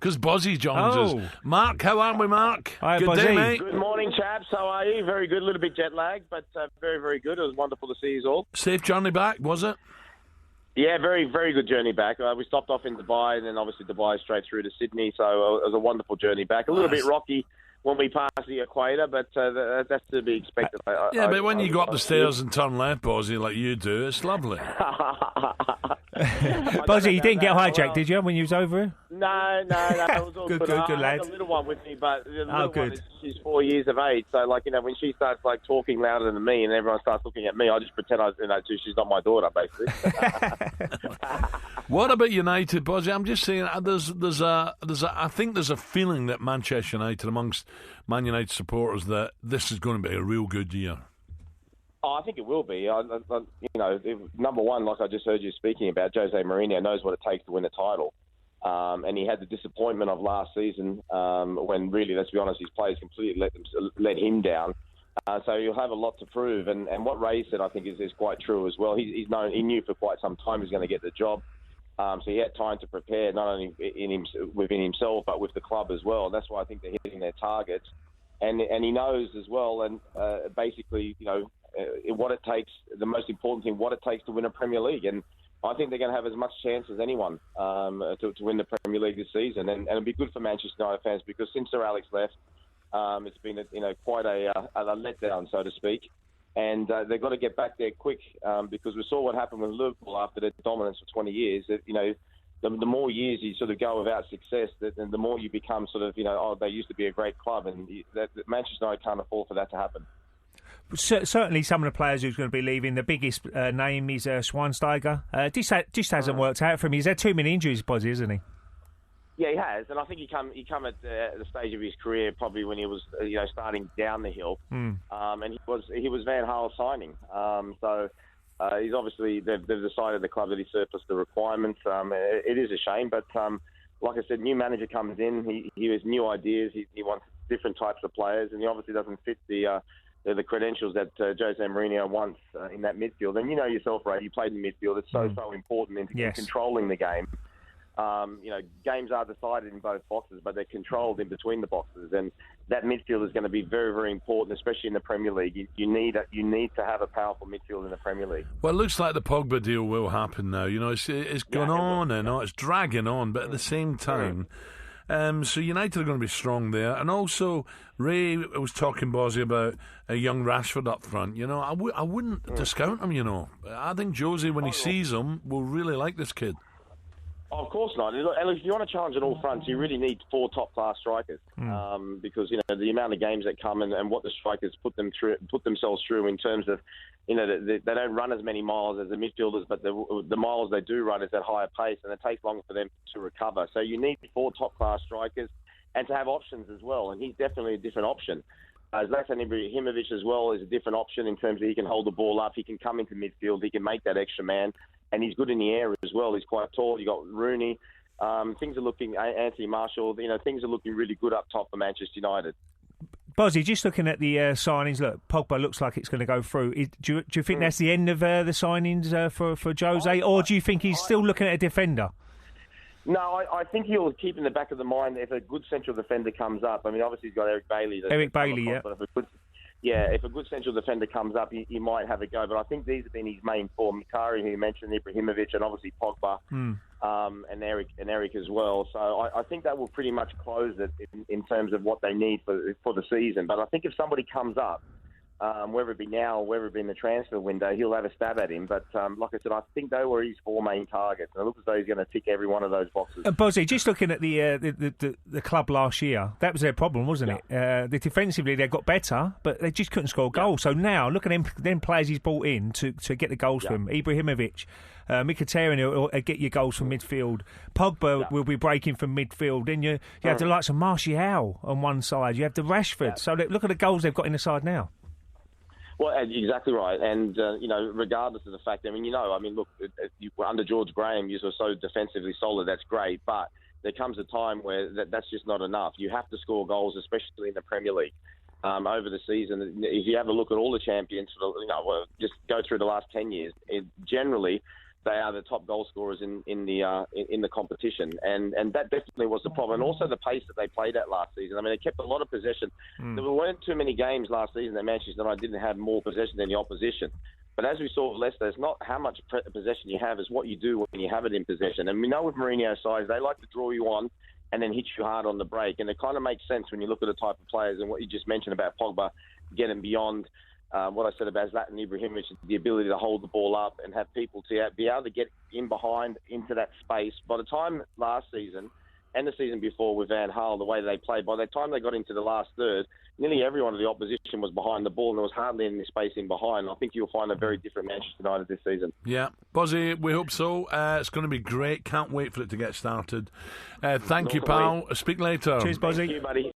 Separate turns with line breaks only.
Because Bozzy joins us. Mark, how are we, Mark?
Hi,
Good
Bozzy.
day, mate.
Good morning, chaps. How are you? Very good. A little bit jet lagged, but very, very good. It was wonderful to see you all.
Safe journey back, was it?
Yeah, very, very good journey back. We stopped off in Dubai, and then obviously Dubai straight through to Sydney, so it was a wonderful journey back. A little bit rocky when we passed the equator, but that's to be expected.
But when you go up the stairs and turn left, Bozzy, like you do, it's lovely.
Bozzy, you didn't get hijacked, did you, when you was over here?
No, it was all good.
Good,
I
lad.
had a little one with me, but the little
good.
one she's 4 years of age, so when she starts talking louder than me and everyone starts looking at me, I just pretend she's not my daughter, basically.
What about United, Bozzy? I'm just saying, I think there's a feeling that Manchester United, amongst Man United supporters, that this is going to be a real good year.
Oh, I think it will be. Number one, like I just heard you speaking about, Jose Mourinho knows what it takes to win a title. And he had the disappointment of last season when really, let's be honest, his players completely let him down. So he'll have a lot to prove. And what Ray said, I think, is quite true as well. He knew for quite some time he was going to get the job. So he had time to prepare, not only within himself, but with the club as well. That's why I think they're hitting their targets. And he knows as well, and basically, what it takes, the most important thing, what it takes to win a Premier League. And I think they're going to have as much chance as anyone to win the Premier League this season. And it'll be good for Manchester United fans because since Sir Alex left, it's been quite a letdown, so to speak. And they've got to get back there quick because we saw what happened with Liverpool after their dominance for 20 years. The more years you sort of go without success, the more you become they used to be a great club. And Manchester United can't afford for that to happen.
Certainly some of the players who's going to be leaving, the biggest name is Schweinsteiger. Just hasn't worked out for him. He's had too many injuries, Bozzy, isn't he?
Yeah, he has, and I think he come at the stage of his career probably when he was starting down the hill, and he was Van Gaal's signing. He's obviously they've decided the club that he surplus the requirements. It is a shame, but like I said, new manager comes in. He has new ideas. He wants different types of players, and he obviously doesn't fit the credentials that Jose Mourinho wants in that midfield. And you know yourself, Ray, you played in midfield. It's so important in controlling the game. Games are decided in both boxes, but they're controlled in between the boxes. And that midfield is going to be very, very important, especially in the Premier League. You need to have a powerful midfield in the Premier League.
Well, it looks like the Pogba deal will happen now. It's gone on and on. It's dragging on, but at the same time... So United are going to be strong there. And also, Ray was talking, Bozzy, about a young Rashford up front. I wouldn't discount him, I think Josie, when he sees him, will really like this kid.
Of course not. And if you want to challenge on all fronts, you really need 4 top-class strikers because the amount of games that come and what the strikers put themselves through in terms of they don't run as many miles as the midfielders, but the miles they do run is at higher pace, and it takes longer for them to recover. So you need 4 top-class strikers and to have options as well, and he's definitely a different option. Zlatan Ibrahimovic as well is a different option in terms of he can hold the ball up, he can come into midfield, he can make that extra man, and he's good in the air as well. He's quite tall. You got Rooney. Things are looking, Anthony Martial, things are looking really good up top for Manchester United.
Bozzy, just looking at the signings, look, Pogba looks like it's going to go through. Do you think that's the end of the signings for Jose, or do you think he's still looking at a defender?
No, I think he'll keep in the back of the mind if a good central defender comes up. I mean, obviously he's got Eric Bailey. If a good central defender comes up, he might have a go. But I think these have been his main four. Mkhitaryan, who you mentioned, Ibrahimovic, and obviously Pogba, and Eric as well. So I think that will pretty much close it in terms of what they need for the season. But I think if somebody comes up, whether it be now or whether it be in the transfer window, he'll have a stab at him. But like I said, I think they were his 4 main targets. And it looks as though he's going to tick every one of those boxes.
Bozzy, just looking at the club last year, that was their problem, wasn't it? Defensively, they got better, but they just couldn't score goals. So now, look at them players he's brought in to get the goals for him. Ibrahimovic, Mkhitaryan will get your goals from midfield. Pogba will be breaking from midfield. Then you have the likes of Martial on one side. You have the Rashford. So look at the goals they've got in the side now.
Well, exactly right. And, regardless of the fact, look, under George Graham, you were so defensively solid, that's great. But there comes a time where that's just not enough. You have to score goals, especially in the Premier League. Over the season, if you have a look at all the champions, just go through the last 10 years, generally, they are the top goal scorers in the competition, and that definitely was the problem. And also the pace that they played at last season. I mean, they kept a lot of possession. There weren't too many games last season that Manchester United didn't have more possession than the opposition. But as we saw with Leicester, it's not how much possession you have, it's what you do when you have it in possession. And we know with Mourinho's sides, they like to draw you on and then hit you hard on the break. And it kind of makes sense when you look at the type of players and what you just mentioned about Pogba getting beyond what I said about Zlatan Ibrahimovic, the ability to hold the ball up and have people to be able to get in behind into that space. By the time last season and the season before with Van Gaal, the way they played, by the time they got into the last third, nearly everyone of the opposition was behind the ball and there was hardly any space in behind. I think you'll find a very different Manchester United this season.
Yeah, Buzzy, we hope so. It's going to be great. Can't wait for it to get started. Thank you, pal. Speak later.
Cheers, Buzzy.
Thank you, buddy.